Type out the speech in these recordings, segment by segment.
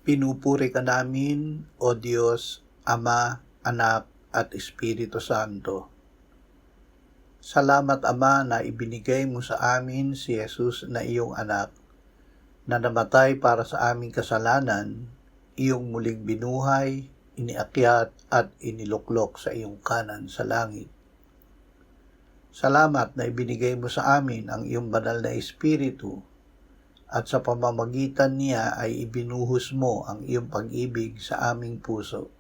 Pinupuri ka namin, O Diyos, Ama, Anak, at Espiritu Santo. Salamat, Ama, na ibinigay mo sa amin si Jesus na iyong anak, na namatay para sa aming kasalanan, iyong muling binuhay, iniakyat at iniluklok sa iyong kanan sa langit. Salamat na ibinigay mo sa amin ang iyong banal na Espiritu, at sa pamamagitan niya ay ibinuhos mo ang iyong pag-ibig sa aming puso.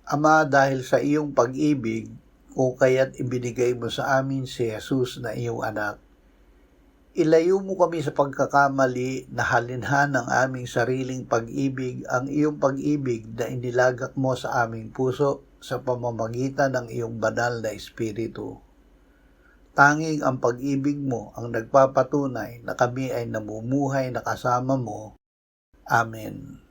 Ama, dahil sa iyong pag-ibig, kung kaya't ibinigay mo sa amin si Jesus na iyong anak, ilayo mo kami sa pagkakamali na halinhan ng aming sariling pag-ibig ang iyong pag-ibig na inilagak mo sa aming puso sa pamamagitan ng iyong banal na Espiritu. Tanging ang pag-ibig mo ang nagpapatunay na kami ay namumuhay na kasama mo. Amen.